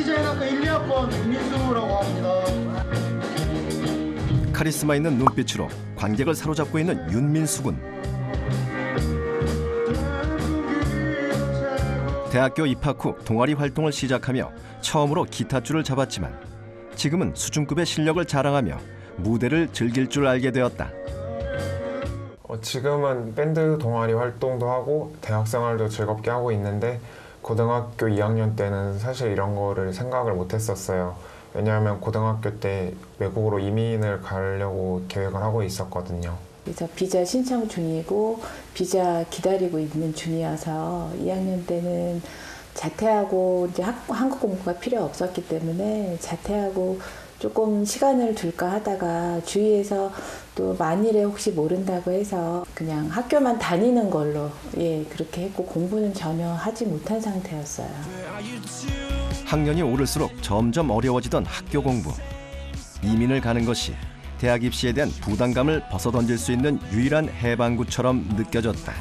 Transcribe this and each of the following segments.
디자인학과 1, 2학번 김민수라고 합니다. 카리스마 있는 눈빛으로 관객을 사로잡고 있는 윤민수 군. 대학교 입학 후 동아리 활동을 시작하며 처음으로 기타줄을 잡았지만 지금은 수준급의 실력을 자랑하며 무대를 즐길 줄 알게 되었다. 지금은 밴드 동아리 활동도 하고 대학 생활도 즐겁게 하고 있는데 고등학교 2학년 때는 사실 이런 거를 생각을 못 했었어요. 왜냐하면 고등학교 때 외국으로 이민을 가려고 계획을 하고 있었거든요. 그래서 비자 신청 중이고 비자 기다리고 있는 중이어서 2학년 때는 자퇴하고 이제 한국 공부가 필요 없었기 때문에 자퇴하고 조금 시간을 둘까 하다가 주위에서 또 만일에 혹시 모른다고 해서 그냥 학교만 다니는 걸로 그렇게 했고 공부는 전혀 하지 못한 상태였어요. 학년이 오를수록 점점 어려워지던 학교 공부. 이민을 가는 것이 대학 입시에 대한 부담감을 벗어던질 수 있는 유일한 해방구처럼 느껴졌다.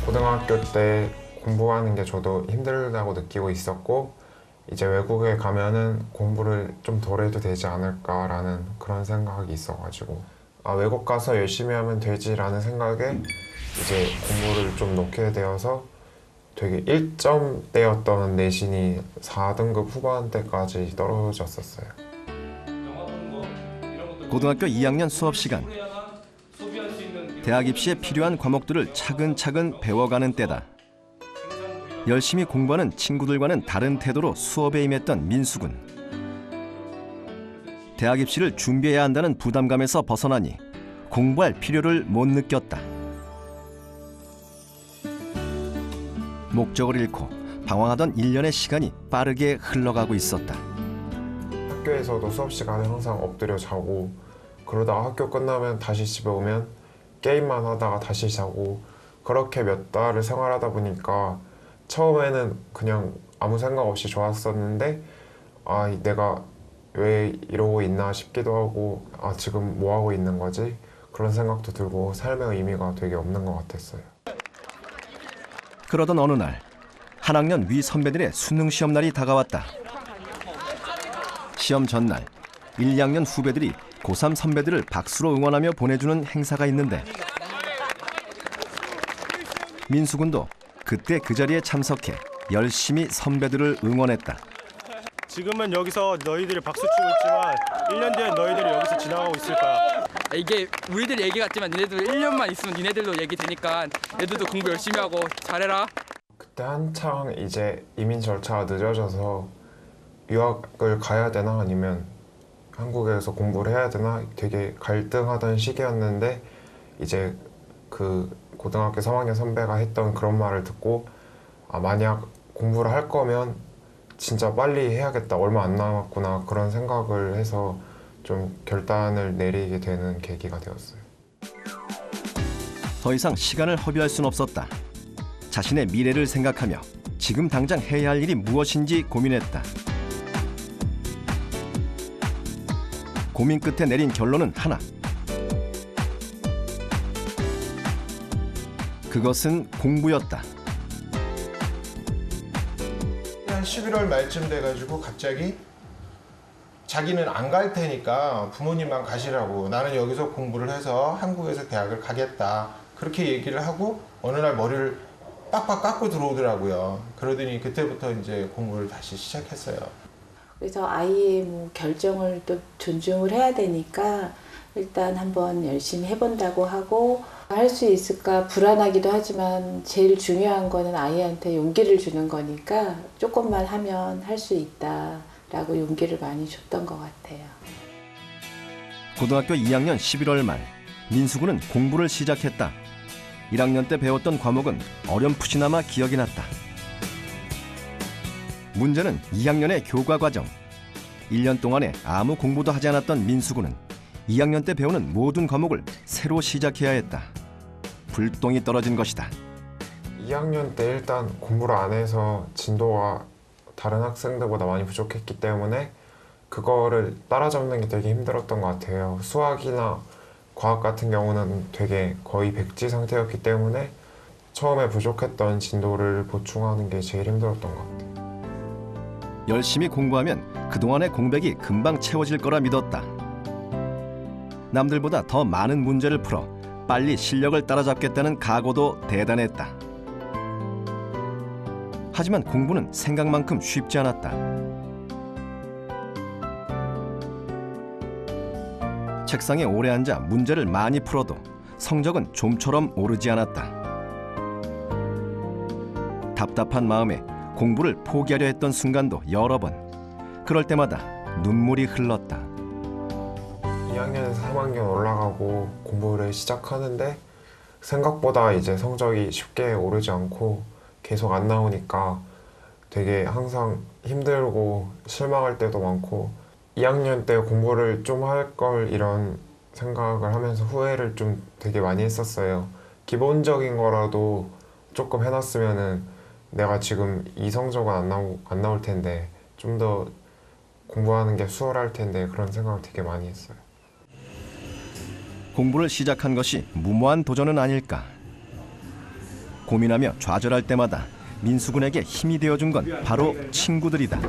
고등학교 때 공부하는 게 저도 힘들다고 느끼고 있었고 이제 외국에 가면은 공부를 좀 덜 해도 되지 않을까라는 그런 생각이 있어가지고 외국 가서 열심히 하면 되지라는 생각에 이제 공부를 좀 놓게 되어서 되게 1점대였던 내신이 4등급 후반대까지 떨어졌었어요. 고등학교 2학년 수업 시간. 대학 입시에 필요한 과목들을 차근차근 배워가는 때다. 열심히 공부하는 친구들과는 다른 태도로 수업에 임했던 민수 군. 대학 입시를 준비해야 한다는 부담감에서 벗어나니 공부할 필요를 못 느꼈다. 목적을 잃고 방황하던 1년의 시간이 빠르게 흘러가고 있었다. 학교에서도 수업 시간에 항상 엎드려 자고 그러다가 학교 끝나면 다시 집에 오면 게임만 하다가 다시 자고 그렇게 몇 달을 생활하다 보니까 처음에는 그냥 아무 생각 없이 좋았었는데 내가 왜 이러고 있나 싶기도 하고 지금 뭐 하고 있는 거지? 그런 생각도 들고 삶의 의미가 되게 없는 것 같았어요. 그러던 어느 날 한 학년 위 선배들의 수능 시험 날이 다가왔다. 시험 전날 1, 2학년 후배들이 고3 선배들을 박수로 응원하며 보내주는 행사가 있는데 민수 군도 그때 그 자리에 참석해 열심히 선배들을 응원했다. 지금은 여기서 너희들이 박수 치고 있지만 1년 뒤에 너희들이 여기서 지나가고 있을 거야. 이게 우리들 얘기 같지만 니네도 1년만 있으면 니네들도 얘기 되니까 얘들도 공부 열심히 하고 잘해라. 그때 한창 이제 이민 절차가 늦어져서 유학을 가야 되나 아니면 한국에서 공부를 해야 되나 되게 갈등하던 시기였는데 이제 그 고등학교 3학년 선배가 했던 그런 말을 듣고 만약 공부를 할 거면 진짜 빨리 해야겠다, 얼마 안 남았구나 그런 생각을 해서 좀 결단을 내리게 되는 계기가 되었어요. 더 이상 시간을 허비할 순 없었다. 자신의 미래를 생각하며 지금 당장 해야 할 일이 무엇인지 고민했다. 고민 끝에 내린 결론은 하나. 그것은 공부였다. 한 11월 말쯤 돼가지고 갑자기 자기는 안 갈 테니까 부모님만 가시라고, 나는 여기서 공부를 해서 한국에서 대학을 가겠다, 그렇게 얘기를 하고 어느 날 머리를 빡빡 깎고 들어오더라고요. 그러더니 그때부터 이제 공부를 다시 시작했어요. 그래서 아이의 결정을 또 존중을 해야 되니까 일단 한번 열심히 해본다고 하고, 할 수 있을까 불안하기도 하지만 제일 중요한 거는 아이한테 용기를 주는 거니까 조금만 하면 할 수 있다라고 용기를 많이 줬던 것 같아요. 고등학교 2학년 11월 말 민수 군은 공부를 시작했다. 1학년 때 배웠던 과목은 어렴풋이나마 기억이 났다. 문제는 2학년의 교과 과정. 1년 동안에 아무 공부도 하지 않았던 민수 군은 2학년 때 배우는 모든 과목을 새로 시작해야 했다. 불똥이 떨어진 것이다. 2학년 때 일단 공부를 안 해서 진도가 다른 학생들보다 많이 부족했기 때문에 그거를 따라잡는 게 되게 힘들었던 것 같아요. 수학이나 과학 같은 경우는 되게 거의 백지 상태였기 때문에 처음에 부족했던 진도를 보충하는 게 제일 힘들었던 것 같아요. 열심히 공부하면 그동안의 공백이 금방 채워질 거라 믿었다. 남들보다 더 많은 문제를 풀어 빨리 실력을 따라잡겠다는 각오도 대단했다. 하지만 공부는 생각만큼 쉽지 않았다. 책상에 오래 앉아 문제를 많이 풀어도 성적은 좀처럼 오르지 않았다. 답답한 마음에 공부를 포기하려 했던 순간도 여러 번. 그럴 때마다 눈물이 흘렀다. 2학년에서 3학년 올라가고 공부를 시작하는데 생각보다 이제 성적이 쉽게 오르지 않고 계속 안 나오니까 되게 항상 힘들고 실망할 때도 많고 2학년 때 공부를 좀 할 걸 이런 생각을 하면서 후회를 좀 되게 많이 했었어요. 기본적인 거라도 조금 해놨으면은 내가 지금 이 성적은 안 나올 텐데 좀 더 공부하는 게 수월할 텐데 그런 생각을 되게 많이 했어요. 공부를 시작한 것이 무모한 도전은 아닐까. 고민하며 좌절할 때마다 민수군에게 힘이 되어준 건 바로 친구들이다.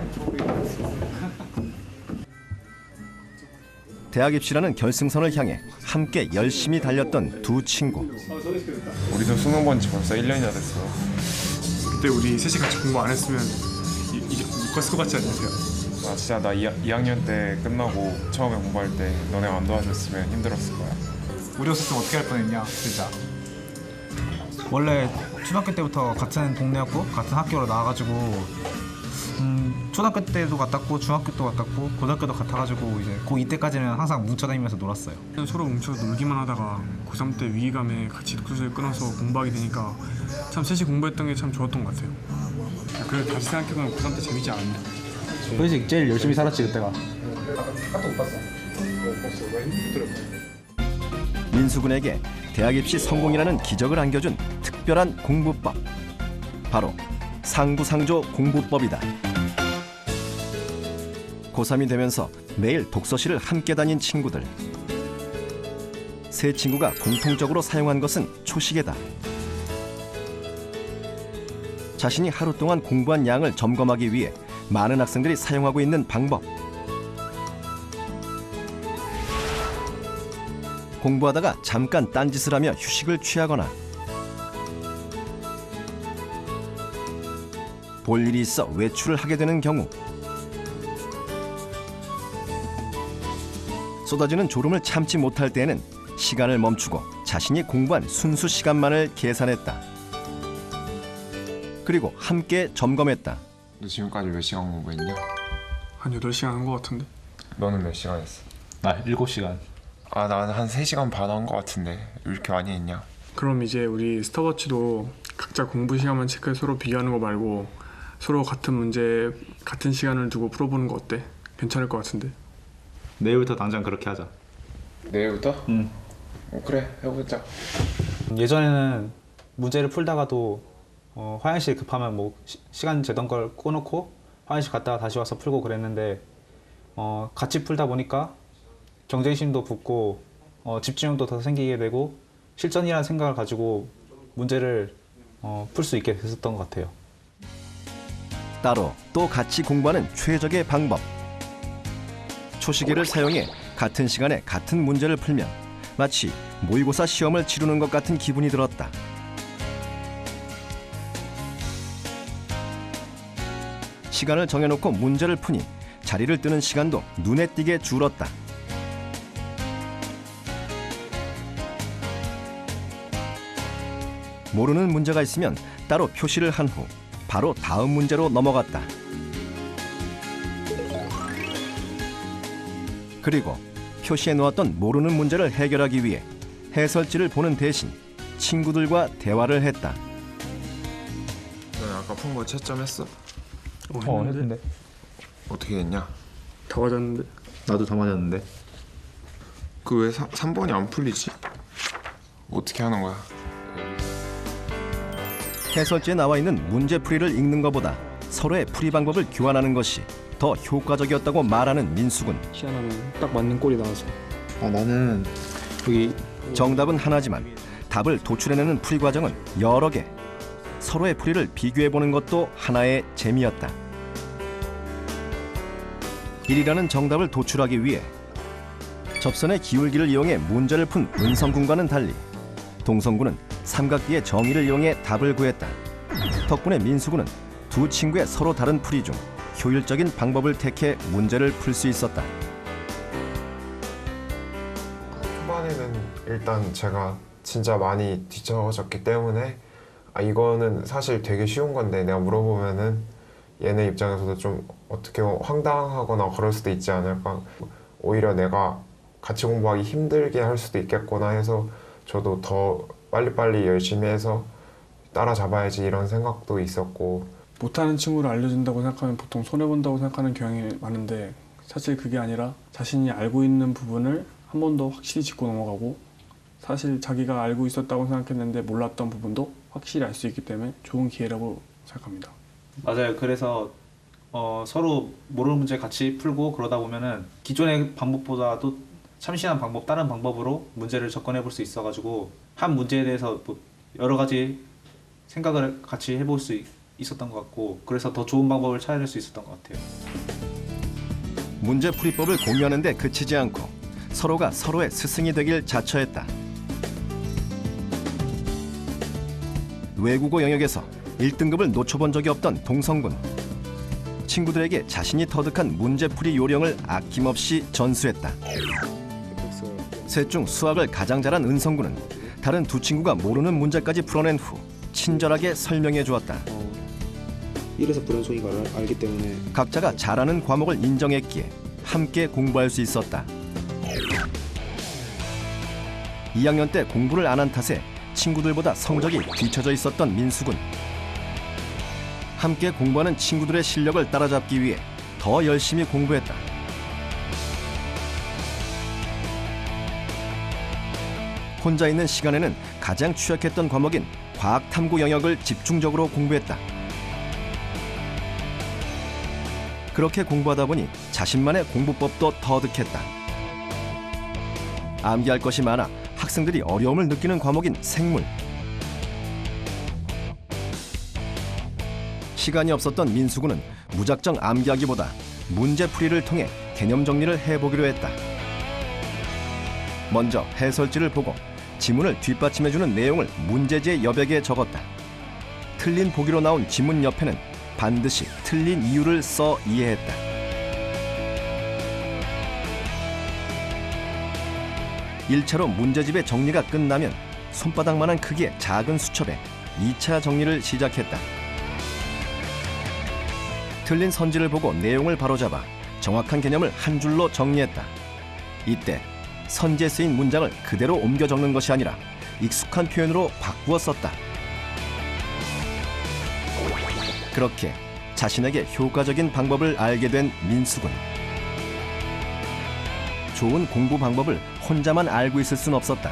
대학 입시라는 결승선을 향해 함께 열심히 달렸던 두 친구. 우리도 수능 본 지 벌써 1년이나 됐어. 그때 우리 셋이 같이 공부 안 했으면 이게 못 갔을 것 같지 않으세요? 나 진짜 나 2학년 때 끝나고 처음에 공부할 때 너네가 안 도와줬으면 힘들었을 거야. 우리 없었으면 어떻게 할 뻔했냐 진짜. 원래 초등학교 때부터 같은 동네였고 같은 학교로 나와가지고 초등학교 때도 같았고 중학교 때도 같았고 고등학교도 같아가지고 이제 고2 때까지는 항상 뭉쳐다니면서 놀았어요. 서로 뭉쳐서 놀기만 하다가 고3 때 위기감에 같이 독서실 끊어서 공부하게 되니까 참 셋이 공부했던 게 참 좋았던 것 같아요. 그래 다시 생각해보면 고3 때 재밌지 않았나? 그래서 제일 열심히 살았지 그때가. 민수군에게 대학 입시 성공이라는 기적을 안겨준 특별한 공부법. 바로 상부상조 공부법이다. 고3이 되면서 매일 독서실을 함께 다닌 친구들. 세 친구가 공통적으로 사용한 것은 초시계다. 자신이 하루 동안 공부한 양을 점검하기 위해 많은 학생들이 사용하고 있는 방법. 공부하다가 잠깐 딴짓을 하며 휴식을 취하거나 볼 일이 있어 외출을 하게 되는 경우, 쏟아지는 졸음을 참지 못할 때에는 시간을 멈추고 자신이 공부한 순수 시간만을 계산했다. 그리고 함께 점검했다. 너 지금까지 몇 시간 공부했냐? 한 8시간 한 것 같은데. 너는 몇 시간 했어? 나 7시간. 아, 나는 한 3시간 반 한 것 같은데 왜 이렇게 많이 했냐? 그럼 이제 우리 스톱워치도 각자 공부 시간만 체크해 서로 비교하는 거 말고 서로 같은 문제 같은 시간을 두고 풀어보는 거 어때? 괜찮을 것 같은데. 내일부터 당장 그렇게 하자. 내일부터? 응. 그래, 해보자. 예전에는 문제를 풀다가도 화장실 급하면 뭐 시간 재던 걸 꺼놓고 화장실 갔다가 다시 와서 풀고 그랬는데 같이 풀다 보니까 경쟁심도 붙고 집중력도 더 생기게 되고 실전이라는 생각을 가지고 문제를 풀 수 있게 됐었던 것 같아요. 따로 또 같이 공부하는 최적의 방법. 초시계를 사용해 같은 시간에 같은 문제를 풀면 마치 모의고사 시험을 치르는 것 같은 기분이 들었다. 시간을 정해놓고 문제를 푸니 자리를 뜨는 시간도 눈에 띄게 줄었다. 모르는 문제가 있으면 따로 표시를 한 후 바로 다음 문제로 넘어갔다. 그리고 표시해 놓았던 모르는 문제를 해결하기 위해 해설지를 보는 대신 친구들과 대화를 했다. 너는 아까 푼 거 채점했어? 했는데. 어떻게 했냐? 다 맞았는데. 나도 다 맞았는데. 그 왜 3번이 안 풀리지? 어떻게 하는 거야? 해설지에 나와 있는 문제풀이를 읽는 것보다 서로의 풀이 방법을 교환하는 것이 더 효과적이었다고 말하는 민수군. 희한하면 딱 맞는 꼴이 나와서. 나는 여기 정답은 하나지만 답을 도출해내는 풀이 과정은 여러 개. 서로의 풀이를 비교해보는 것도 하나의 재미였다. 1이라는 정답을 도출하기 위해 접선의 기울기를 이용해 문제를 푼 은성군과는 달리 동성군은 삼각기의 정의를 이용해 답을 구했다. 덕분에 민수군은 두 친구의 서로 다른 풀이 중 효율적인 방법을 택해 문제를 풀 수 있었다. 초반에는 일단 제가 진짜 많이 뒤쳐졌기 때문에 이거는 사실 되게 쉬운 건데 내가 물어보면은 얘네 입장에서도 좀 어떻게 보면 황당하거나 그럴 수도 있지 않을까. 오히려 내가 같이 공부하기 힘들게 할 수도 있겠구나 해서 저도 더 빨리빨리 열심히 해서 따라잡아야지 이런 생각도 있었고. 못하는 친구를 알려준다고 생각하면 보통 손해본다고 생각하는 경향이 많은데 사실 그게 아니라 자신이 알고 있는 부분을 한 번 더 확실히 짚고 넘어가고 사실 자기가 알고 있었다고 생각했는데 몰랐던 부분도 확실히 알 수 있기 때문에 좋은 기회라고 생각합니다. 맞아요. 그래서 서로 모르는 문제 같이 풀고 그러다 보면은 기존의 방법보다도 참신한 방법, 다른 방법으로 문제를 접근해 볼 수 있어가지고 한 문제에 대해서 뭐 여러 가지 생각을 같이 해볼 수 있었던 것 같고 그래서 더 좋은 방법을 찾아낼 수 있었던 것 같아요. 문제풀이법을 공유하는 데 그치지 않고 서로가 서로의 스승이 되길 자처했다. 외국어 영역에서 1등급을 놓쳐본 적이 없던 동성군. 친구들에게 자신이 터득한 문제풀이 요령을 아낌없이 전수했다. 셋 중 수학을 가장 잘한 은성군은 다른 두 친구가 모르는 문제까지 풀어낸 후 친절하게 설명해 주었다. 이래서 불연속인가를 알기 때문에 각자가 잘하는 과목을 인정했기에 함께 공부할 수 있었다. 2학년 때 공부를 안 한 탓에 친구들보다 성적이 뒤처져 있었던 민수군. 함께 공부하는 친구들의 실력을 따라잡기 위해 더 열심히 공부했다. 혼자 있는 시간에는 가장 취약했던 과목인 과학탐구 영역을 집중적으로 공부했다. 그렇게 공부하다 보니 자신만의 공부법도 터득했다. 암기할 것이 많아 학생들이 어려움을 느끼는 과목인 생물. 시간이 없었던 민수군은 무작정 암기하기보다 문제풀이를 통해 개념 정리를 해보기로 했다. 먼저 해설지를 보고 지문을 뒷받침해주는 내용을 문제지의 여백에 적었다. 틀린 보기로 나온 지문 옆에는 반드시 틀린 이유를 써 이해했다. (1차로) 문제집의 정리가 끝나면 손바닥만한 크기의 작은 수첩에 2차 정리를 시작했다. 틀린 선지를 보고 내용을 바로잡아 정확한 개념을 한 줄로 정리했다. 이때 선지에 쓰인 문장을 그대로 옮겨 적는 것이 아니라 익숙한 표현으로 바꾸어 썼다. 그렇게 자신에게 효과적인 방법을 알게 된 민수군. 좋은 공부 방법을 혼자만 알고 있을 순 없었다.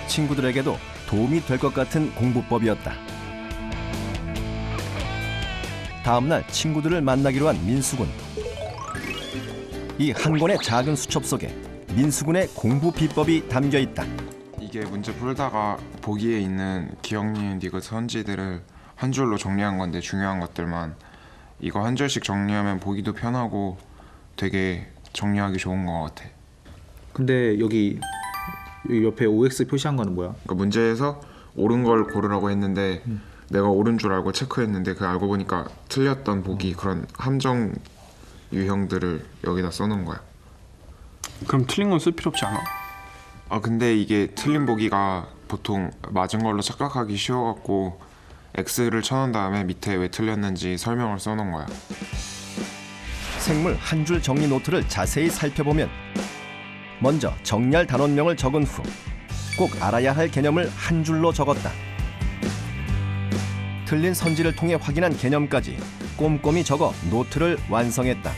친구들에게도 도움이 될 것 같은 공부법이었다. 다음 날 친구들을 만나기로 한 민수군. 이 한 권의 작은 수첩 속에 민수군의 공부 비법이 담겨 있다. 이게 문제 풀다가 보기에 있는 기억, 니은, 디귿, 선지들을 한 줄로 정리한 건데 중요한 것들만 이거 한 줄씩 정리하면 보기도 편하고 되게 정리하기 좋은 것 같아. 근데 여기 옆에 OX 표시한 거는 뭐야? 그러니까 문제에서 옳은 걸 고르라고 했는데 내가 옳은 줄 알고 체크했는데 그 알고 보니까 틀렸던 보기 그런 함정 유형들을 여기다 써놓은 거야. 그럼 틀린 건 쓸 필요 없지 않아? 근데 이게 틀린 보기가 보통 맞은 걸로 착각하기 쉬워갖고 X를 쳐놓은 다음에 밑에 왜 틀렸는지 설명을 써놓은 거야. 생물 한 줄 정리 노트를 자세히 살펴보면 먼저 정리할 단원명을 적은 후 꼭 알아야 할 개념을 한 줄로 적었다. 틀린 선지를 통해 확인한 개념까지 꼼꼼히 적어 노트를 완성했다.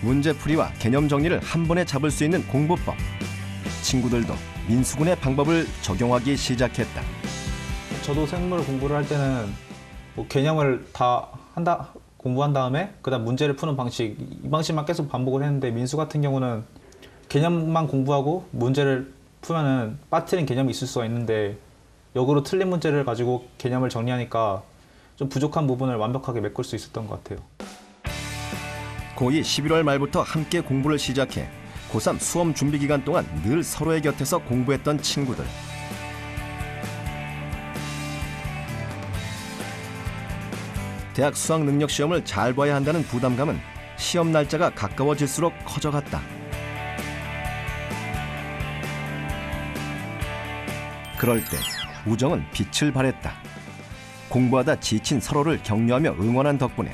문제풀이와 개념 정리를 한 번에 잡을 수 있는 공부법. 친구들도 민수군의 방법을 적용하기 시작했다. 저도 생물 공부를 할 때는 뭐 개념을 다 공부한 다음에 그다음 문제를 푸는 방식, 이 방식만 계속 반복을 했는데 민수 같은 경우는 개념만 공부하고 문제를 풀면은 빠뜨린 개념이 있을 수가 있는데 역으로 틀린 문제를 가지고 개념을 정리하니까 좀 부족한 부분을 완벽하게 메꿀 수 있었던 것 같아요. 고2 11월 말부터 함께 공부를 시작해 고3 수험 준비 기간 동안 늘 서로의 곁에서 공부했던 친구들. 대학 수학 능력 시험을 잘 봐야 한다는 부담감은 시험 날짜가 가까워질수록 커져갔다. 그럴 때 우정은 빛을 발했다. 공부하다 지친 서로를 격려하며 응원한 덕분에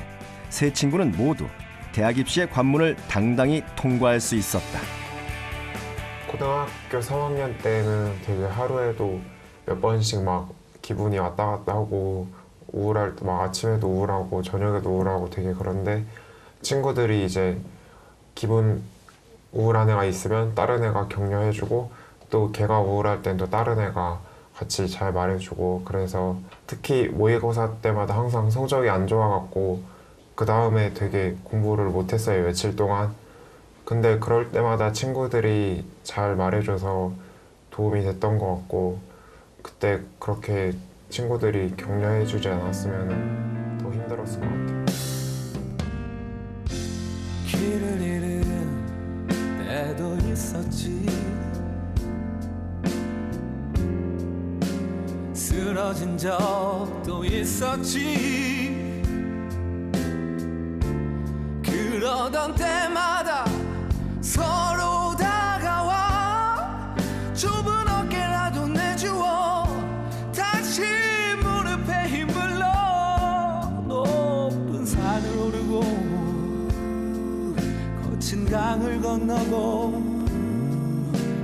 세 친구는 모두 대학 입시의 관문을 당당히 통과할 수 있었다. 고등학교 3학년 때는 되게 하루에도 몇 번씩 막 기분이 왔다 갔다 하고 우울할 때 막 아침에도 우울하고 저녁에도 우울하고 되게 그런데 친구들이 이제 기분 우울한 애가 있으면 다른 애가 격려해주고 또 걔가 우울할 땐 또 다른 애가 같이 잘 말해주고 그래서 특히 모의고사 때마다 항상 성적이 안 좋아갖고 그 다음에 되게 공부를 못했어요, 며칠 동안. 근데 그럴 때마다 친구들이 잘 말해줘서 도움이 됐던 것 같고 그때 그렇게 친구들이 격려해주지 않았으면 더 힘들었을 것 같아요. 길을 잃은 때도 있었지 쓰러진 적도 있었지 그러던 때마다 서로 다가와 좁은 어깨라도 내주어 다시 무릎에 힘을 넣어 높은 산을 오르고 거친 강을 건너고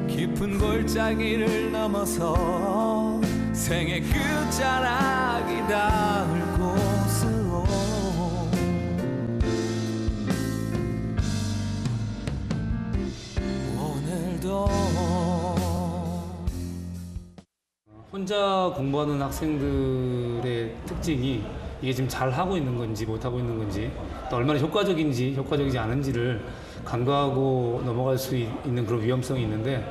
깊은 골짜기를 넘어서 생의 끝자락이 닿을 곳으로 오늘도 혼자 공부하는 학생들의 특징이 이게 지금 잘 하고 있는 건지 못 하고 있는 건지 또 얼마나 효과적인지 효과적이지 않은지를 간과하고 넘어갈 수 있는 그런 위험성이 있는데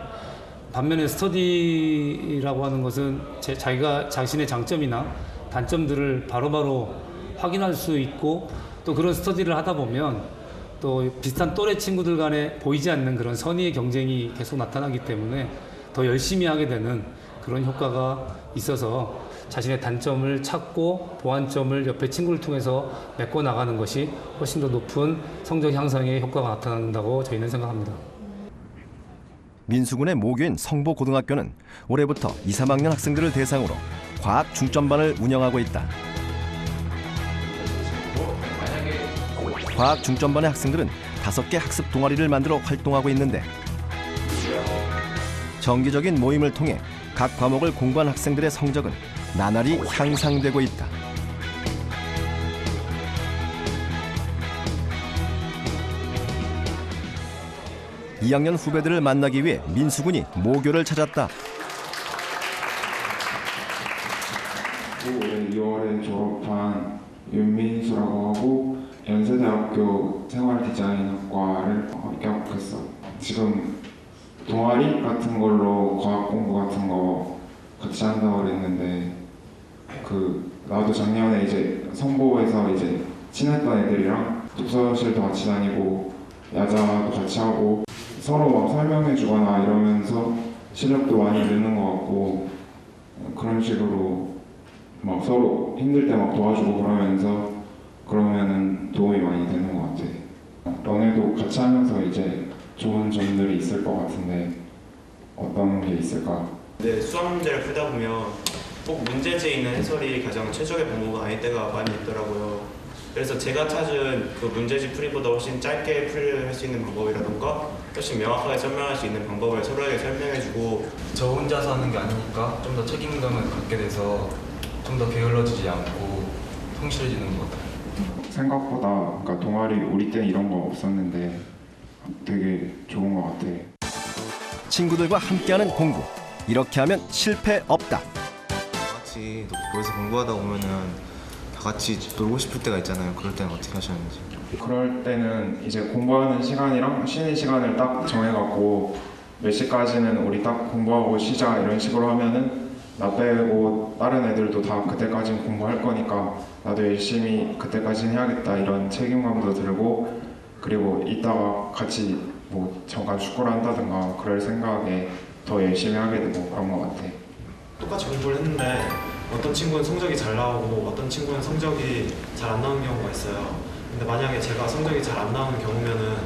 반면에 스터디라고 하는 것은 자기가 자신의 장점이나 단점들을 바로바로 확인할 수 있고 또 그런 스터디를 하다 보면 또 비슷한 또래 친구들 간에 보이지 않는 그런 선의의 경쟁이 계속 나타나기 때문에 더 열심히 하게 되는 그런 효과가 있어서 자신의 단점을 찾고 보완점을 옆에 친구를 통해서 메꿔 나가는 것이 훨씬 더 높은 성적 향상에 효과가 나타난다고 저희는 생각합니다. 민수군의 모교인 성보고등학교는 올해부터 2, 3학년 학생들을 대상으로 과학 중점반을 운영하고 있다. 과학 중점반의 학생들은 5개 학습 동아리를 만들어 활동하고 있는데 정기적인 모임을 통해 각 과목을 공부한 학생들의 성적은 나날이 향상되고 있다. (2학년) 후배들을 만나기 위해 민수군이 모교를 찾았다. 올해 2월에 졸업한 윤민수라고 하고 연세대학교 생활디자인학과를 합격했어. 지금 동아리 같은 걸로 과학 공부 같은 거 같이 한다고 그랬는데 나도 작년에 이제 성보에서 이제 친했던 애들이랑 독서실도 같이 다니고 야자도 같이 하고 서로 막 설명해주거나 이러면서 실력도 많이 늘는 것 같고 그런 식으로 막 서로 힘들 때 막 도와주고 그러면은 도움이 많이 되는 것 같아. 너네도 같이 하면서 이제 좋은 점들이 있을 것 같은데 어떤 게 있을까? 네, 수학 문제를 풀다 보면 꼭 문제지에 있는 해설이 가장 최적의 방법은 아닐 때가 많이 있더라고요. 그래서 제가 찾은 그 문제지 풀이보다 훨씬 짧게 풀이할 수 있는 방법이라던가 훨씬 명확하게 설명할 수 있는 방법을 서로에게 설명해주고 저 혼자서 하는 게 아니니까 좀 더 책임감을 갖게 돼서 좀 더 게을러지지 않고 성실해지는 것 같아요. 생각보다 그러니까 동아리 우리 때는 이런 거 없었는데 되게 좋은 것 같아. 친구들과 함께하는 공부. 이렇게 하면 실패 없다. 같이 모여서 공부하다 보면은 다 같이 놀고 싶을 때가 있잖아요. 그럴 때는 어떻게 하셨는지. 그럴 때는 이제 공부하는 시간이랑 쉬는 시간을 딱 정해갖고 몇 시까지는 우리 딱 공부하고 쉬자 이런 식으로 하면은 나 빼고 다른 애들도 다 그때까지는 공부할 거니까 나도 열심히 그때까지는 해야겠다 이런 책임감도 들고, 그리고 이따가 같이 뭐 잠깐 축구를 한다든가 그럴 생각에 더 열심히 하게 되고 그런 것 같아. 똑같이 공부를 했는데 어떤 친구는 성적이 잘 나오고 어떤 친구는 성적이 잘 안 나오는 경우가 있어요. 근데 만약에 제가 성적이 잘 안 나오는 경우면은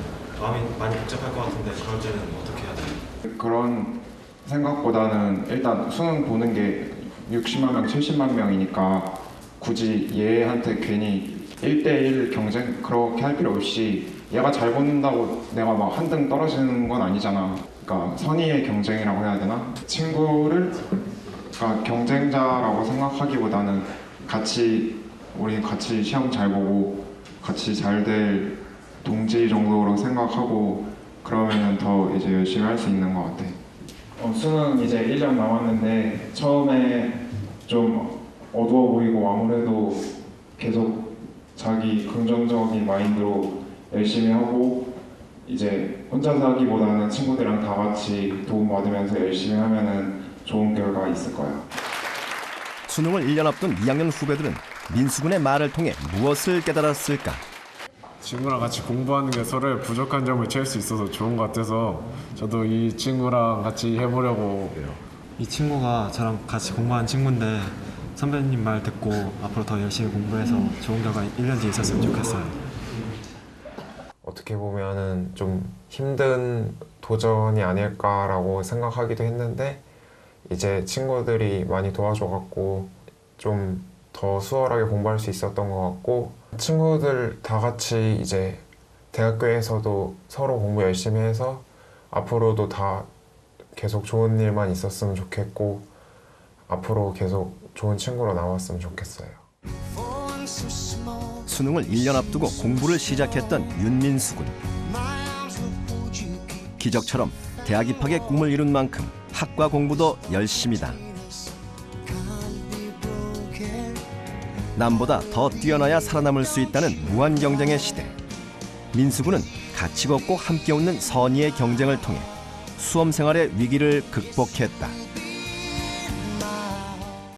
마음이 많이 복잡할 것 같은데 그럴 때는 어떻게 해야 돼요? 그런 생각보다는 일단 수능 보는 게 60만 명, 70만 명이니까 굳이 얘한테 괜히 1대1 경쟁 그렇게 할 필요 없이 얘가 잘 본다고 내가 막 한 등 떨어지는 건 아니잖아. 그러니까 선의의 경쟁이라고 해야 되나? 친구를 경쟁자라고 생각하기보다는 우리 같이 시험 잘 보고 같이 잘 될 동지 정도로 생각하고 그러면은 더 이제 열심히 할 수 있는 것 같아. 수능 이제 1년 남았는데 처음에 좀 어두워 보이고 아무래도 계속 자기 긍정적인 마인드로 열심히 하고 이제 혼자서 하기보다는 친구들이랑 다 같이 도움받으면서 열심히 하면은 좋은 결과가 있을 거야. 수능을 1년 앞둔 2학년 후배들은 민수군의 말을 통해 무엇을 깨달았을까? 친구랑 같이 공부하는 게 서로의 부족한 점을 채울 수 있어서 좋은 것 같아서 저도 이 친구랑 같이 해보려고 해요. 이 친구가 저랑 같이 공부하는 친구인데 선배님 말 듣고 앞으로 더 열심히 공부해서 좋은 결과 1년 뒤에 있었으면 좋겠어요. 어떻게 보면은 좀 힘든 도전이 아닐까라고 생각하기도 했는데 이제 친구들이 많이 도와줘갖고 좀 더 수월하게 공부할 수 있었던 것 같고, 친구들 다 같이 이제 대학교에서도 서로 공부 열심히 해서 앞으로도 다 계속 좋은 일만 있었으면 좋겠고 앞으로 계속 좋은 친구로 남았으면 좋겠어요. 수능을 1년 앞두고 공부를 시작했던 윤민수군. 기적처럼 대학 입학의 꿈을 이룬 만큼 학과 공부도 열심이다. 남보다 더 뛰어나야 살아남을 수 있다는 무한 경쟁의 시대. 민수군은 같이 걷고 함께 웃는 선의의 경쟁을 통해 수험 생활의 위기를 극복했다.